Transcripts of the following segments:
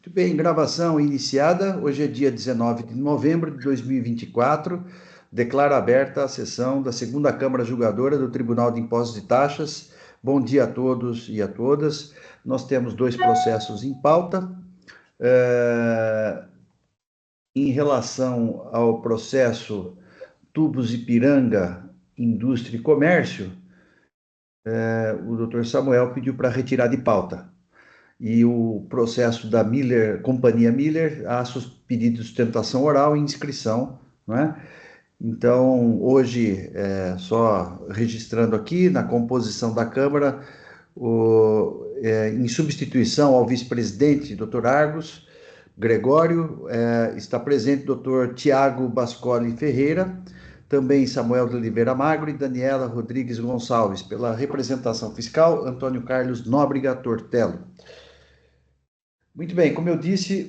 Muito bem, gravação iniciada. Hoje é dia 19 de novembro de 2024. Declaro aberta a sessão da segunda Câmara Julgadora do Tribunal de Impostos e Taxas. Bom dia a todos e a todas. Nós temos dois processos em pauta. Em relação ao processo Tubos Ipiranga, Indústria e Comércio, o doutor Samuel pediu para retirar de pauta. E o processo da Miller, Companhia Miller, há pedido de sustentação oral e inscrição, não é? Então, hoje, só registrando aqui, na composição da Câmara, em substituição ao vice-presidente, Dr. Argos Gregório, está presente Dr. Tiago Bascoli Ferreira, também Samuel de Oliveira Magro e Daniela Rodrigues Gonçalves, pela representação fiscal, Antônio Carlos Nóbrega Tortello. Muito bem, como eu disse,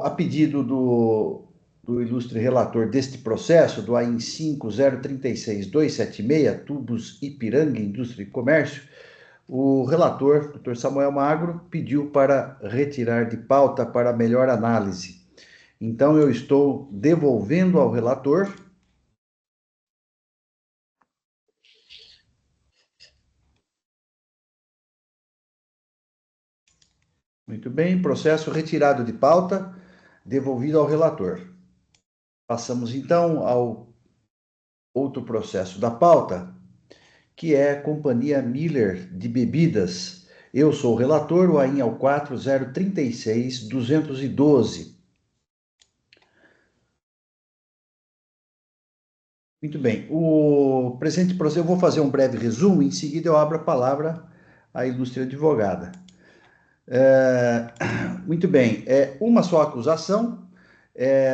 a pedido do ilustre relator deste processo, do AIN 5036276, Tubos Ipiranga, Indústria e Comércio, o relator, Dr. Samuel Magro, pediu para retirar de pauta para melhor análise. Então, eu estou devolvendo ao relator. Muito bem, processo retirado de pauta, devolvido ao relator. Passamos então ao outro processo da pauta, que é a Companhia Miller de Bebidas. Eu sou o relator, o AIN é o 4036212. Muito bem, o presente processo, eu vou fazer um breve resumo, em seguida eu abro a palavra à ilustre advogada. Muito bem, uma só acusação,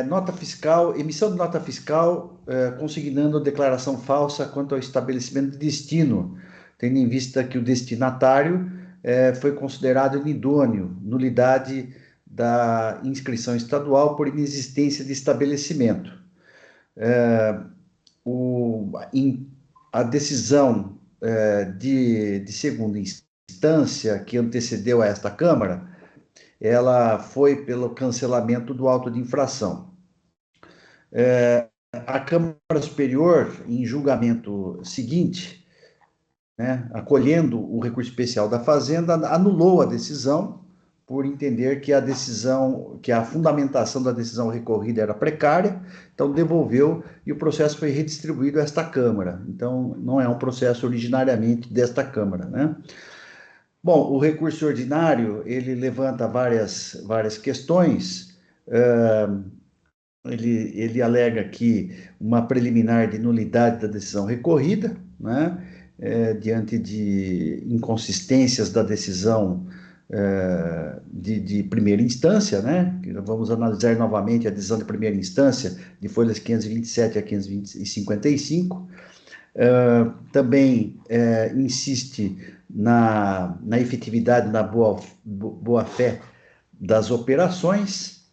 nota fiscal, emissão de nota fiscal consignando declaração falsa quanto ao estabelecimento de destino, tendo em vista que o destinatário foi considerado inidôneo, nulidade da inscrição estadual por inexistência de estabelecimento. A decisão de segunda instância que antecedeu a esta Câmara, ela foi pelo cancelamento do auto de infração. A Câmara Superior, em julgamento seguinte, acolhendo o recurso especial da Fazenda, anulou a decisão por entender que a fundamentação da decisão recorrida era precária, então devolveu e o processo foi redistribuído a esta Câmara. Então, não é um processo originariamente desta Câmara, né? Bom, o recurso ordinário, ele levanta várias questões. Ele alega aqui uma preliminar de nulidade da decisão recorrida, né? Diante de inconsistências da decisão de primeira instância, né? Vamos analisar novamente a decisão de primeira instância, de folhas 527 a 555. Também insiste na efetividade, na boa-fé das operações.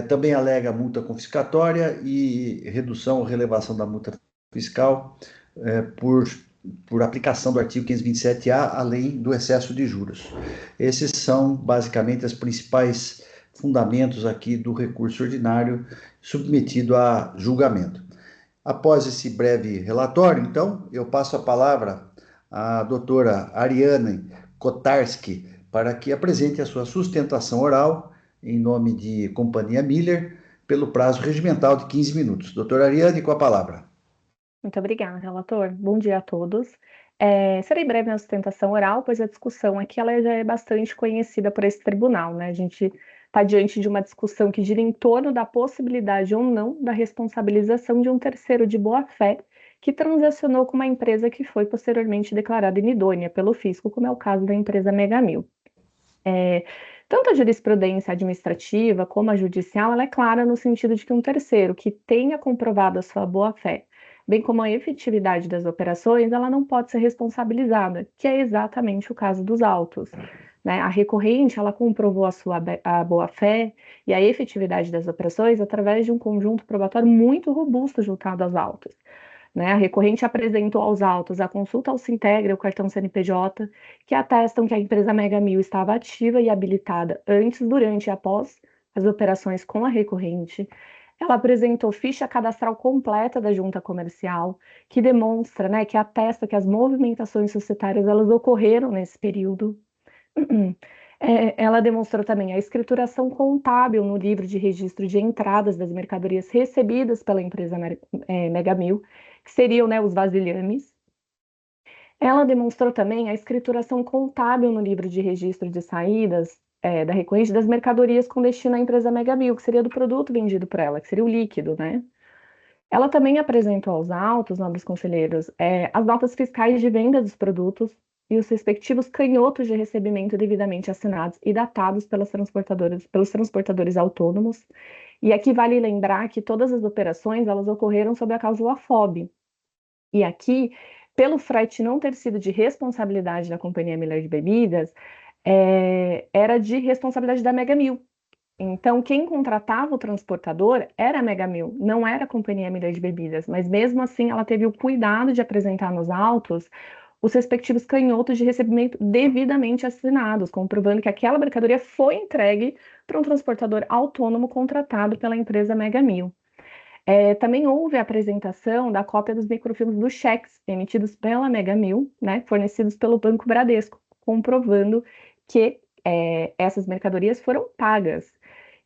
Também alega multa confiscatória e redução ou relevação da multa fiscal por aplicação do artigo 527-A, além do excesso de juros. Esses são, basicamente, os principais fundamentos aqui do recurso ordinário submetido a julgamento. Após esse breve relatório, então, eu passo a palavra à doutora Ariane Kotarski para que apresente a sua sustentação oral em nome de Companhia Miller, pelo prazo regimental de 15 minutos. Doutora Ariane, com a palavra. Muito obrigada, relator. Bom dia a todos. Serei breve na sustentação oral, pois a discussão aqui ela já é bastante conhecida por esse tribunal, né? A gente está diante de uma discussão que gira em torno da possibilidade ou não da responsabilização de um terceiro de boa-fé que transacionou com uma empresa que foi posteriormente declarada inidônea pelo fisco, como é o caso da empresa Megamil. Tanto a jurisprudência administrativa como a judicial, ela é clara no sentido de que um terceiro que tenha comprovado a sua boa-fé, bem como a efetividade das operações, ela não pode ser responsabilizada, que é exatamente o caso dos autos. Né? A recorrente, ela comprovou a boa-fé e a efetividade das operações através de um conjunto probatório muito robusto juntado aos autos. né? A recorrente apresentou aos autos a consulta ao Sintegra e o cartão CNPJ, que atestam que a empresa Mega Mil estava ativa e habilitada antes, durante e após as operações com a recorrente. Ela apresentou ficha cadastral completa da junta comercial, que demonstra, né, que atesta que as movimentações societárias elas ocorreram nesse período. Ela demonstrou também a escrituração contábil no livro de registro de entradas das mercadorias recebidas pela empresa Mega Mil, que seriam, né, os vasilhames. Ela demonstrou também a escrituração contábil no livro de registro de saídas da recorrente das mercadorias com destino à empresa Mega Mil, que seria do produto vendido por ela, que seria o líquido, né? Ela também apresentou aos autos, nobres conselheiros, as notas fiscais de venda dos produtos e os respectivos canhotos de recebimento devidamente assinados e datados pelos transportadores autônomos. E aqui vale lembrar que todas as operações elas ocorreram sob a cláusula FOB. E aqui, pelo frete não ter sido de responsabilidade da Companhia Miller de Bebidas, era de responsabilidade da Mega Mil. Então, quem contratava o transportador era a Mega Mil, não era a Companhia Miller de Bebidas, mas mesmo assim ela teve o cuidado de apresentar nos autos os respectivos canhotos de recebimento devidamente assinados, comprovando que aquela mercadoria foi entregue para um transportador autônomo contratado pela empresa Mega Mil. Também houve a apresentação da cópia dos microfilmes dos cheques emitidos pela Mega Mil, né, fornecidos pelo Banco Bradesco, comprovando que essas mercadorias foram pagas.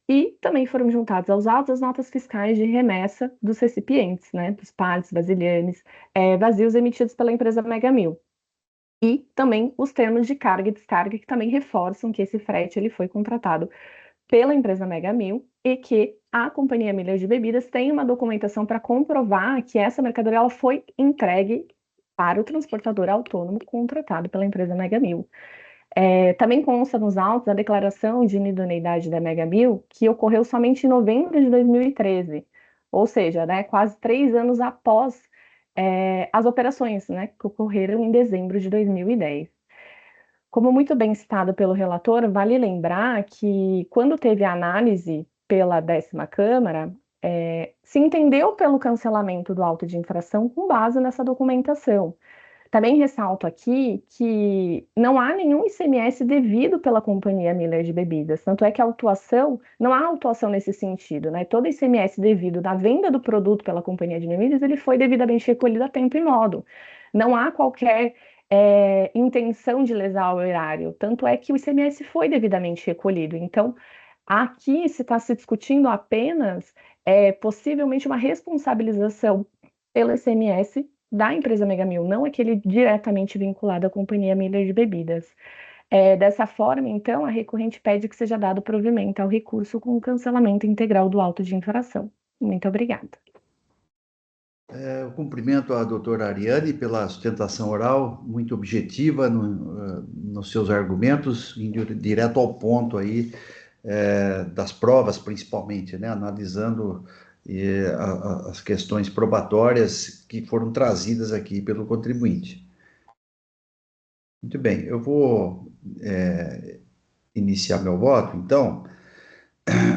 E também foram juntados aos autos as notas fiscais de remessa dos recipientes, né, dos pallets, vasilhames, vazios emitidos pela empresa Mega Mil. E também os termos de carga e descarga, que também reforçam que esse frete ele foi contratado pela empresa Mega Mil e que a Companhia Miller de Bebidas tem uma documentação para comprovar que essa mercadoria ela foi entregue para o transportador autônomo contratado pela empresa Mega Mil. Também consta nos autos a declaração de inidoneidade da Mega Mil, que ocorreu somente em novembro de 2013, ou seja, né, quase 3 anos após as operações, né, que ocorreram em dezembro de 2010. Como muito bem citado pelo relator, vale lembrar que quando teve a análise pela 10ª Câmara, se entendeu pelo cancelamento do auto de infração com base nessa documentação. Também ressalto aqui que não há nenhum ICMS devido pela Companhia Miller de Bebidas, tanto é que a autuação, não há autuação nesse sentido, né? Todo ICMS devido da venda do produto pela Companhia de Bebidas, ele foi devidamente recolhido a tempo e modo. Não há qualquer intenção de lesar o erário, tanto é que o ICMS foi devidamente recolhido. Então, aqui se está se discutindo apenas possivelmente uma responsabilização pelo ICMS da empresa Mega Mil, não aquele diretamente vinculado à Companhia Miller de Bebidas. Dessa forma, então, a recorrente pede que seja dado provimento ao recurso com o cancelamento integral do auto de infração. Muito obrigada. Eu cumprimento a doutora Ariane pela sustentação oral, muito objetiva nos seus argumentos, indo direto ao ponto aí, das provas, principalmente, né, analisando as questões probatórias que foram trazidas aqui pelo contribuinte. Muito bem, eu vou iniciar meu voto, então.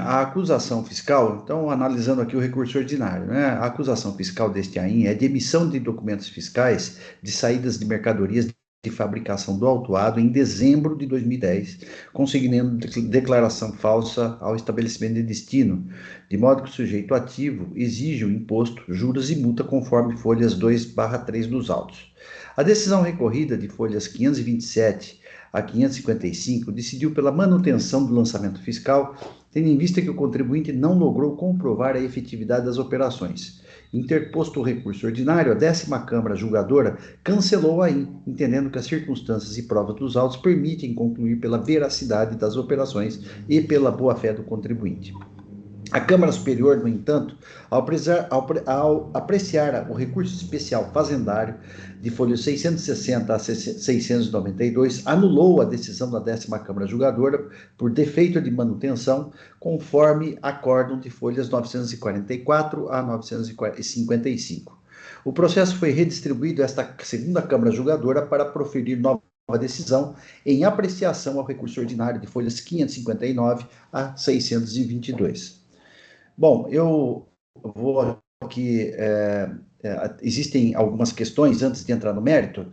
A acusação fiscal, então, analisando aqui o recurso ordinário, né? A acusação fiscal deste AIN é de emissão de documentos fiscais de saídas de mercadorias de fabricação do autuado em dezembro de 2010, consignando declaração falsa ao estabelecimento de destino, de modo que o sujeito ativo exige o imposto, juros e multa conforme folhas 2/3 dos autos. A decisão recorrida de folhas 527 a 555 decidiu pela manutenção do lançamento fiscal, tendo em vista que o contribuinte não logrou comprovar a efetividade das operações. Interposto o recurso ordinário, a 10ª Câmara Julgadora cancelou a AIN, entendendo que as circunstâncias e provas dos autos permitem concluir pela veracidade das operações e pela boa-fé do contribuinte. A Câmara Superior, no entanto, ao apreciar o recurso especial fazendário de folhas 660 a 692, anulou a decisão da 10ª Câmara Julgadora por defeito de manutenção, conforme acórdão de folhas 944 a 955. O processo foi redistribuído a esta 2ª Câmara Julgadora para proferir nova decisão em apreciação ao recurso ordinário de folhas 559 a 622. Bom, eu vou aqui existem algumas questões, antes de entrar no mérito,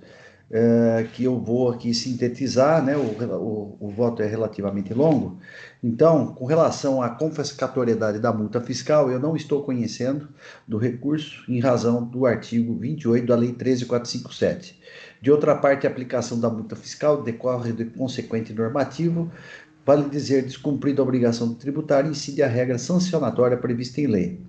que eu vou aqui sintetizar, né? O voto é relativamente longo. Então, com relação à confiscatoriedade da multa fiscal, eu não estou conhecendo do recurso em razão do artigo 28 da Lei 13.457. De outra parte, a aplicação da multa fiscal decorre do consequente normativo, vale dizer, descumprida a obrigação tributária, incide a regra sancionatória prevista em lei.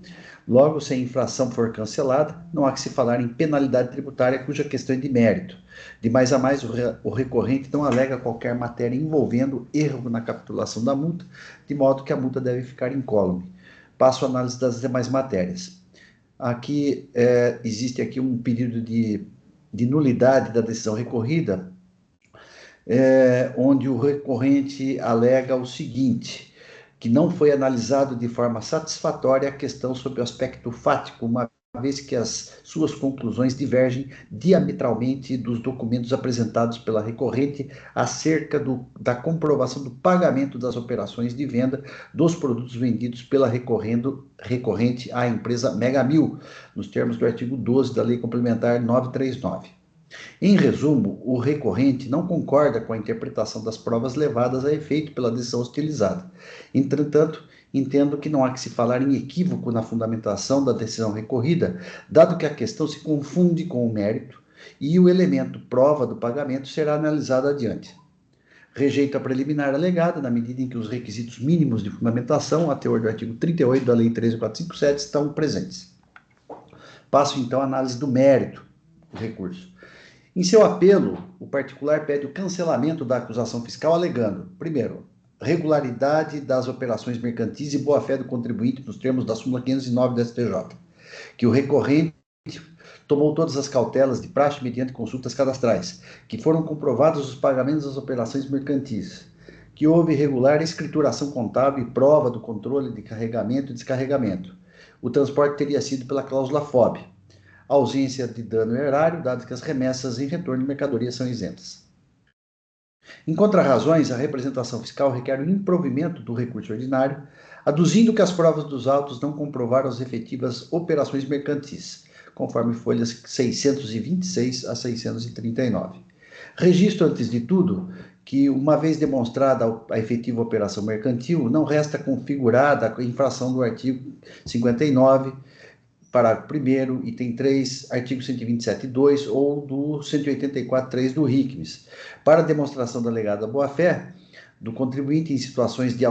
Logo, se a infração for cancelada, não há que se falar em penalidade tributária, cuja questão é de mérito. De mais a mais, o recorrente não alega qualquer matéria envolvendo erro na capitulação da multa, de modo que a multa deve ficar incólume. Passo a análise das demais matérias. Aqui, existe aqui um pedido de nulidade da decisão recorrida, onde o recorrente alega o seguinte, que não foi analisado de forma satisfatória a questão sob o aspecto fático, uma vez que as suas conclusões divergem diametralmente dos documentos apresentados pela recorrente acerca da comprovação do pagamento das operações de venda dos produtos vendidos pela recorrente à empresa Megamil, nos termos do artigo 12 da Lei Complementar 939. Em resumo, o recorrente não concorda com a interpretação das provas levadas a efeito pela decisão hostilizada. Entretanto, entendo que não há que se falar em equívoco na fundamentação da decisão recorrida, dado que a questão se confunde com o mérito e o elemento prova do pagamento será analisado adiante. Rejeito a preliminar alegada, na medida em que os requisitos mínimos de fundamentação, a teor do artigo 38 da Lei 13.457, estão presentes. Passo, então, à análise do mérito do recurso. Em seu apelo, o particular pede o cancelamento da acusação fiscal, alegando, primeiro, regularidade das operações mercantis e boa-fé do contribuinte nos termos da súmula 509 do STJ, que o recorrente tomou todas as cautelas de praxe mediante consultas cadastrais, que foram comprovados os pagamentos das operações mercantis, que houve regular escrituração contábil e prova do controle de carregamento e descarregamento. O transporte teria sido pela cláusula FOB. Ausência de dano erário, dado que as remessas em retorno de mercadoria são isentas. Em contrarrazões, a representação fiscal requer o improvimento do recurso ordinário, aduzindo que as provas dos autos não comprovaram as efetivas operações mercantis, conforme folhas 626 a 639. Registro, antes de tudo, que, uma vez demonstrada a efetiva operação mercantil, não resta configurada a infração do artigo 59, parágrafo 1º, item 3, artigo 127.2 ou do 184.3 do RICMES, para demonstração da alegada boa-fé do contribuinte em situações de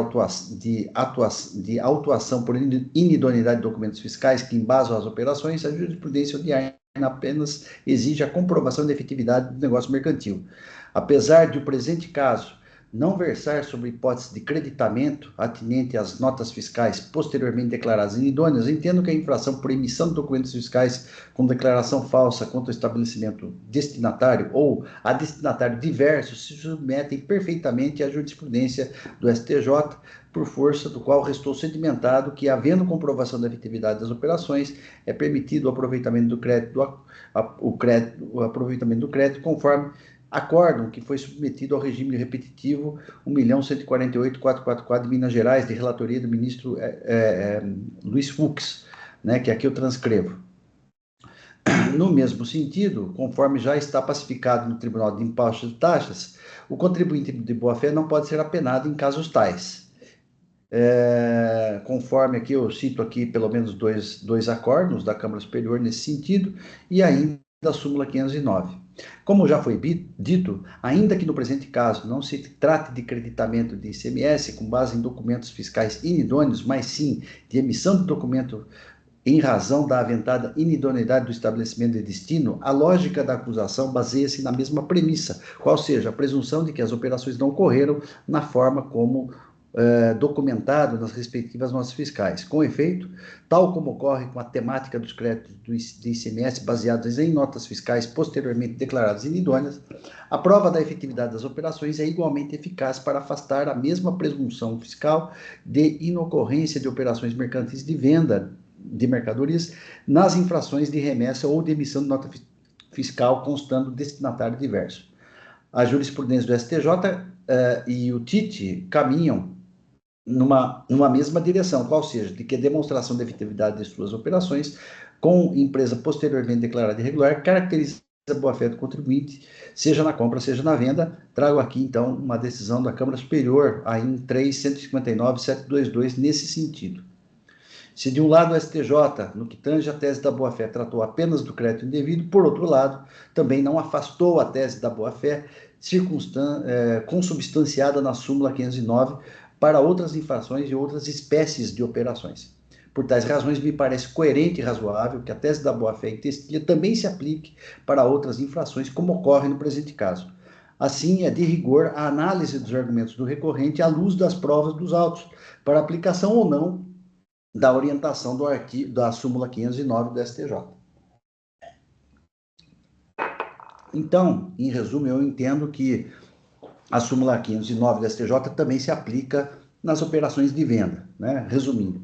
autuação por inidoneidade de documentos fiscais que embasam as operações, a jurisprudência ordinária apenas exige a comprovação da efetividade do negócio mercantil. Apesar de o presente caso não versar sobre hipótese de creditamento atinente às notas fiscais posteriormente declaradas inidôneas, entendo que a infração por emissão de documentos fiscais com declaração falsa contra o estabelecimento destinatário ou a destinatário diverso se submetem perfeitamente à jurisprudência do STJ, por força do qual restou sedimentado que, havendo comprovação da efetividade das operações, é permitido o aproveitamento do crédito, conforme acórdão que foi submetido ao regime repetitivo 1.148.444 de Minas Gerais, de relatoria do ministro Luiz Fux, né, que aqui eu transcrevo. No mesmo sentido, conforme já está pacificado no Tribunal de Impostos e Taxas, o contribuinte de boa-fé não pode ser apenado em casos tais. Conforme aqui eu cito aqui pelo menos dois acórdãos da Câmara Superior nesse sentido, e ainda a súmula 509. Como já foi dito, ainda que no presente caso não se trate de creditamento de ICMS com base em documentos fiscais inidôneos, mas sim de emissão de documento em razão da aventada inidoneidade do estabelecimento de destino, a lógica da acusação baseia-se na mesma premissa, qual seja a presunção de que as operações não ocorreram na forma como documentado nas respectivas notas fiscais. Com efeito, tal como ocorre com a temática dos créditos de ICMS baseados em notas fiscais posteriormente declaradas inidôneas, a prova da efetividade das operações é igualmente eficaz para afastar a mesma presunção fiscal de inocorrência de operações mercantis de venda de mercadorias nas infrações de remessa ou de emissão de nota fiscal constando destinatário diverso. A jurisprudência do STJ e o TIT caminham numa mesma direção, qual seja, de que a demonstração da efetividade de suas operações com empresa posteriormente declarada irregular, caracteriza a boa-fé do contribuinte, seja na compra, seja na venda. Trago aqui, então, uma decisão da Câmara Superior, a IN 3.159.722, nesse sentido. Se de um lado o STJ, no que tange a tese da boa-fé, tratou apenas do crédito indevido, por outro lado, também não afastou a tese da boa-fé, consubstanciada na súmula 509, para outras infrações e outras espécies de operações. Por tais razões, me parece coerente e razoável que a tese da boa-fé em textilha também se aplique para outras infrações, como ocorre no presente caso. Assim, é de rigor a análise dos argumentos do recorrente à luz das provas dos autos, para aplicação ou não da orientação do artigo da súmula 509 do STJ. Então, em resumo, eu entendo que a súmula 509 do STJ também se aplica nas operações de venda, né? Resumindo.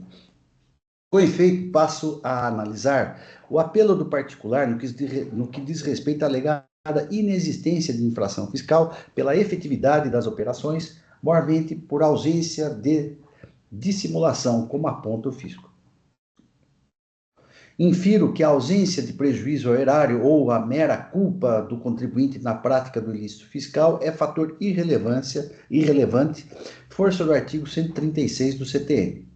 Com efeito, passo a analisar o apelo do particular no que diz respeito à alegada inexistência de infração fiscal pela efetividade das operações, mormente por ausência de dissimulação, como aponta o fisco. Infiro que a ausência de prejuízo ao erário ou a mera culpa do contribuinte na prática do ilícito fiscal é fator irrelevante, força do artigo 136 do CTN.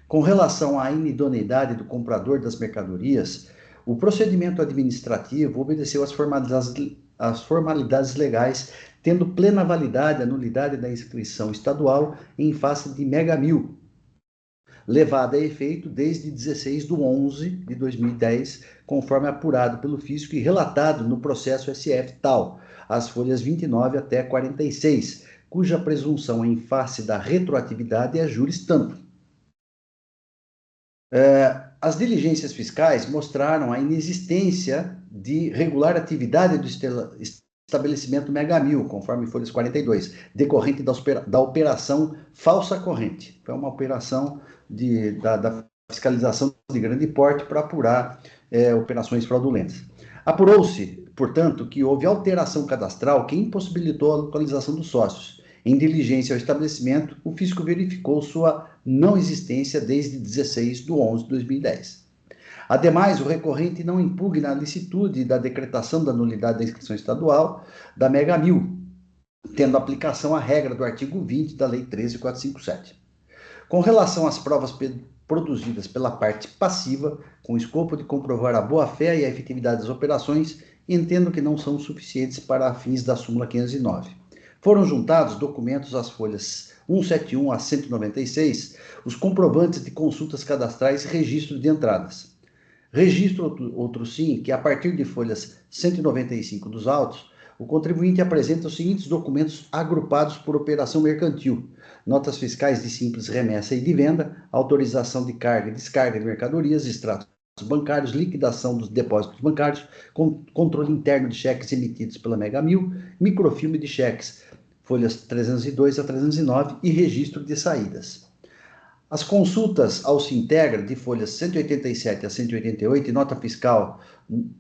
Com relação à inidoneidade do comprador das mercadorias, o procedimento administrativo obedeceu às formalidades legais, tendo plena validade a nulidade da inscrição estadual em face de Mega Mil, levada a efeito desde 16/11/2010, conforme apurado pelo fisco e relatado no processo SF tal, as folhas 29 até 46, cuja presunção em face da retroatividade é juris tanto. As diligências fiscais mostraram a inexistência de regular atividade do estabelecimento Mega Mil, conforme folhas 42, decorrente da operação falsa corrente. Foi uma operação da fiscalização de grande porte para apurar operações fraudulentas. Apurou-se, portanto, que houve alteração cadastral que impossibilitou a localização dos sócios. Em diligência ao estabelecimento, o fisco verificou sua não existência desde 16/11/2010. Ademais, o recorrente não impugna a licitude da decretação da nulidade da inscrição estadual da Mega Mil, tendo aplicação à regra do artigo 20 da Lei 13.457. Com relação às provas produzidas pela parte passiva, com o escopo de comprovar a boa-fé e a efetividade das operações, entendo que não são suficientes para fins da súmula 509. Foram juntados documentos às folhas 171 a 196, os comprovantes de consultas cadastrais e registro de entradas. Registro outro sim, que a partir de folhas 195 dos autos, o contribuinte apresenta os seguintes documentos agrupados por operação mercantil: notas fiscais de simples remessa e de venda, autorização de carga e descarga de mercadorias, extratos bancários, liquidação dos depósitos bancários, controle interno de cheques emitidos pela Mega Mil, microfilme de cheques, folhas 302 a 309 e registro de saídas. As consultas ao Sintegra, de folhas 187 a 188 e nota fiscal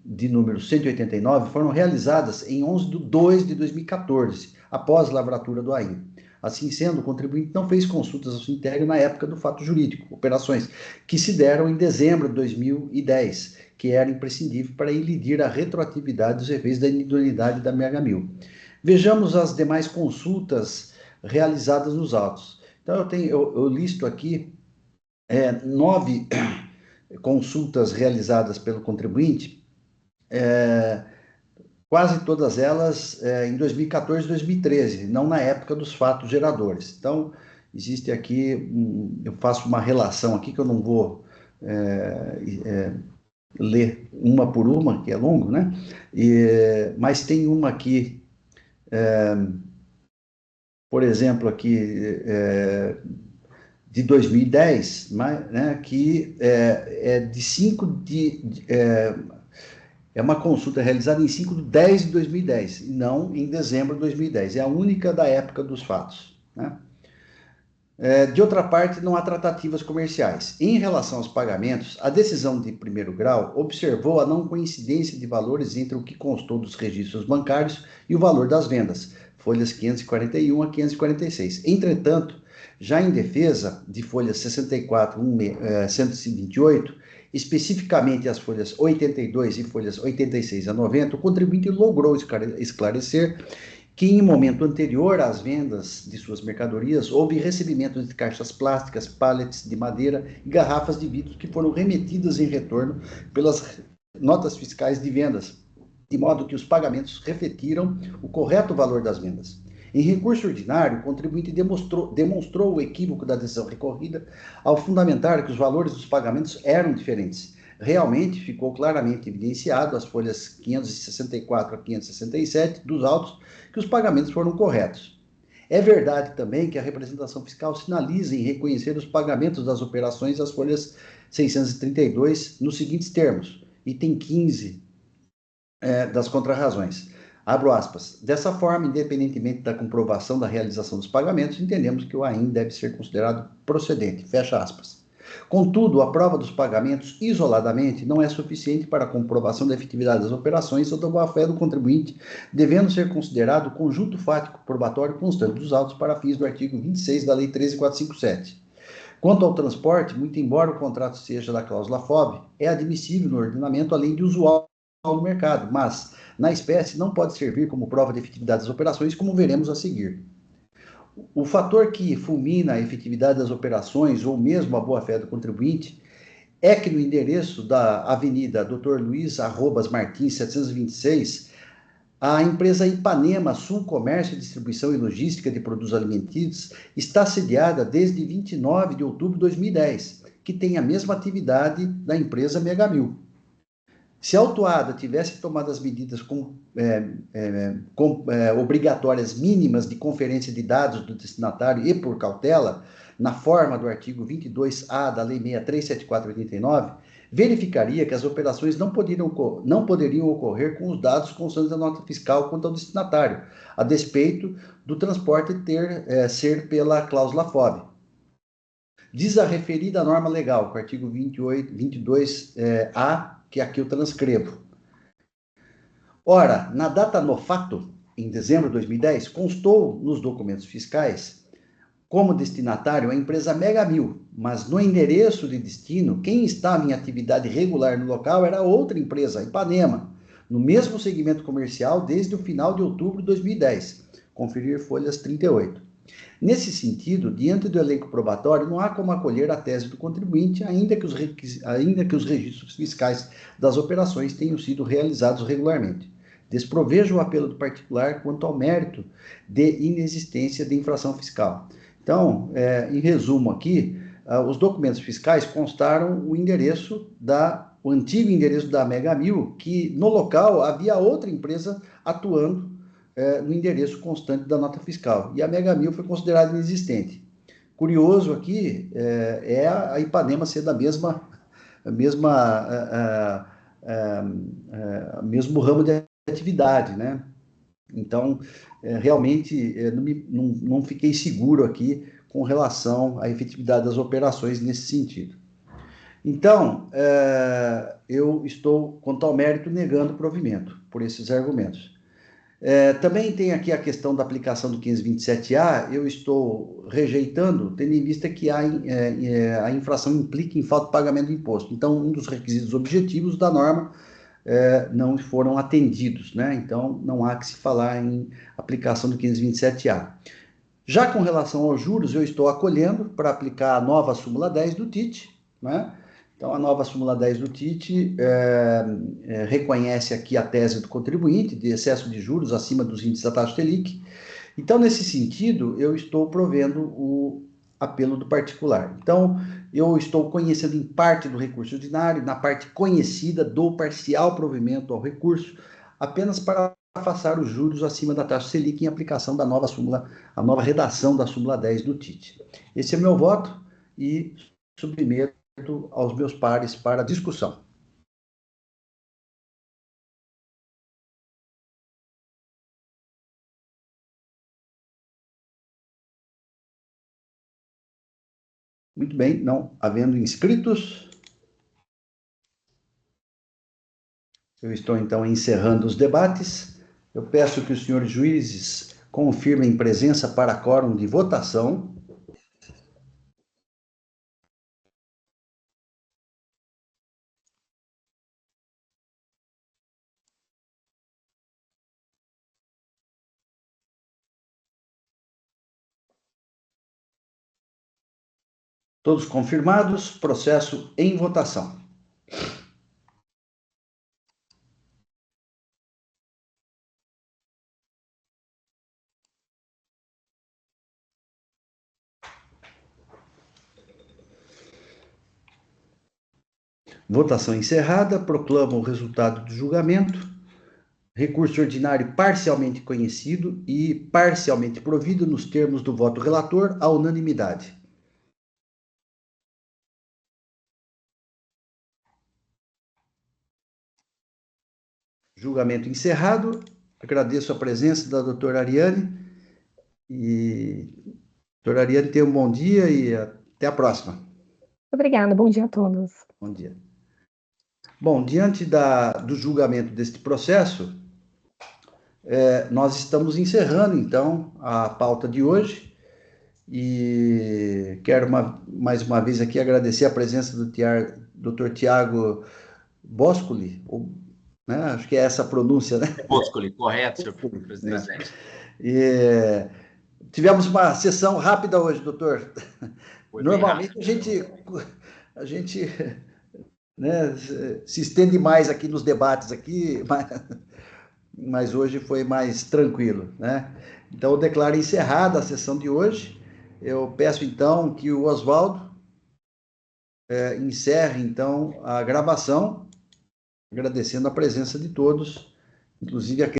de número 189, foram realizadas em 11/2/2014, após a lavratura do AI. Assim sendo, o contribuinte não fez consultas ao Sintegra na época do fato jurídico, operações que se deram em dezembro de 2010, que era imprescindível para elidir a retroatividade dos efeitos da inidoneidade da Mega Mil. Vejamos as demais consultas realizadas nos autos. Então, eu listo aqui 9 consultas realizadas pelo contribuinte, quase todas elas em 2014 e 2013, não na época dos fatos geradores. Então, existe aqui, eu faço uma relação aqui que eu não vou ler uma por uma, que é longo, né? Mas tem uma aqui, por exemplo, aqui de 2010, né, que de 5 de... É uma consulta realizada em 5/10/2010, e não em dezembro de 2010. É a única da época dos fatos, né? De outra parte, não há tratativas comerciais. Em relação aos pagamentos, a decisão de primeiro grau observou a não coincidência de valores entre o que constou dos registros bancários e o valor das vendas, folhas 541 a 546. Entretanto, já em defesa de folhas 64 a 128 especificamente as folhas 82 e folhas 86 a 90, o contribuinte logrou esclarecer que em momento anterior às vendas de suas mercadorias, houve recebimento de caixas plásticas, pallets de madeira e garrafas de vidro que foram remetidas em retorno pelas notas fiscais de vendas, de modo que os pagamentos refletiram o correto valor das vendas. Em recurso ordinário, o contribuinte demonstrou o equívoco da decisão recorrida ao fundamentar que os valores dos pagamentos eram diferentes. Realmente ficou claramente evidenciado, as folhas 564 a 567 dos autos, que os pagamentos foram corretos. É verdade também que a representação fiscal sinaliza em reconhecer os pagamentos das operações das folhas 632 nos seguintes termos, item 15 das contrarrazões. Abro aspas. Dessa forma, independentemente da comprovação da realização dos pagamentos, entendemos que o AIN deve ser considerado procedente. Fecha aspas. Contudo, a prova dos pagamentos isoladamente não é suficiente para a comprovação da efetividade das operações ou da boa-fé do contribuinte, devendo ser considerado o conjunto fático probatório constante dos autos para fins do artigo 26 da Lei 13.457. Quanto ao transporte, muito embora o contrato seja da cláusula FOB, é admissível no ordenamento além de usual no mercado, mas, na espécie, não pode servir como prova de efetividade das operações, como veremos a seguir. O fator que fulmina a efetividade das operações, ou mesmo a boa-fé do contribuinte, é que no endereço da Avenida Dr. Luiz Arrobas Martins, 726, a empresa Ipanema Sul Comércio, Distribuição e Logística de Produtos Alimentícios está sediada desde 29 de outubro de 2010, que tem a mesma atividade da empresa Megamil. Se a autuada tivesse tomado as medidas obrigatórias mínimas de conferência de dados do destinatário e por cautela, na forma do artigo 22A da Lei 6374/89, verificaria que as operações não poderiam ocorrer com os dados constantes da nota fiscal quanto ao destinatário, a despeito do transporte ser pela cláusula FOB. Diz a referida norma legal, com o artigo 22A, que aqui eu transcrevo. Ora, na data no fato, em dezembro de 2010, constou nos documentos fiscais como destinatário a empresa Megamil, mas no endereço de destino, quem estava em atividade regular no local era outra empresa, Ipanema, no mesmo segmento comercial desde o final de outubro de 2010. Conferir folhas 38. Nesse sentido, diante do elenco probatório, não há como acolher a tese do contribuinte, ainda que os registros fiscais das operações tenham sido realizados regularmente. Desprovejo o apelo do particular quanto ao mérito de inexistência de infração fiscal. Então, em resumo aqui, os documentos fiscais constaram o antigo endereço da Megamil, que no local havia outra empresa atuando no endereço constante da nota fiscal. E a Megamil foi considerada inexistente. Curioso aqui é a Ipanema ser da mesmo ramo de atividade, né? Então, realmente, não fiquei seguro aqui com relação à efetividade das operações nesse sentido. Então, eu estou, quanto ao mérito, negando o provimento por esses argumentos. Também tem aqui a questão da aplicação do 527A, eu estou rejeitando, tendo em vista que a infração implica em falta de pagamento do imposto. Então, um dos requisitos objetivos da norma não foram atendidos, né? Então, não há que se falar em aplicação do 527A. Já com relação aos juros, eu estou acolhendo para aplicar a nova súmula 10 do TIT, né? Então, a nova súmula 10 do TIT reconhece aqui a tese do contribuinte de excesso de juros acima dos índices da taxa Selic. Então, nesse sentido, eu estou provendo o apelo do particular. Então, eu estou conhecendo em parte do recurso ordinário, na parte conhecida, dou parcial provimento ao recurso, apenas para afastar os juros acima da taxa Selic em aplicação da nova súmula, a nova redação da súmula 10 do TIT. Esse é meu voto e submeto aos meus pares para discussão. Muito bem, não havendo inscritos, eu estou então encerrando os debates. Eu peço que os senhores juízes confirmem presença para quórum de votação. Todos confirmados, processo em votação. Votação encerrada, proclamo o resultado do julgamento. Recurso ordinário parcialmente conhecido e parcialmente provido nos termos do voto relator, à unanimidade. Julgamento encerrado. Agradeço a presença da doutora Ariane. E, doutora Ariane, tenha um bom dia e até a próxima. Obrigada, bom dia a todos. Bom dia. Bom, diante do julgamento deste processo, nós estamos encerrando, então, a pauta de hoje e quero mais uma vez aqui agradecer a presença do Dr. Tiago Boscoli, né? Acho que é essa a pronúncia, né? Boscoli, correto, senhor presidente. Tivemos uma sessão rápida hoje, doutor. Foi Normalmente a gente né, se estende mais aqui nos debates aqui, mas hoje foi mais tranquilo, né? Então eu declaro encerrada a sessão de hoje. Eu peço então que o Oswaldo encerre então a gravação, agradecendo a presença de todos, inclusive aqueles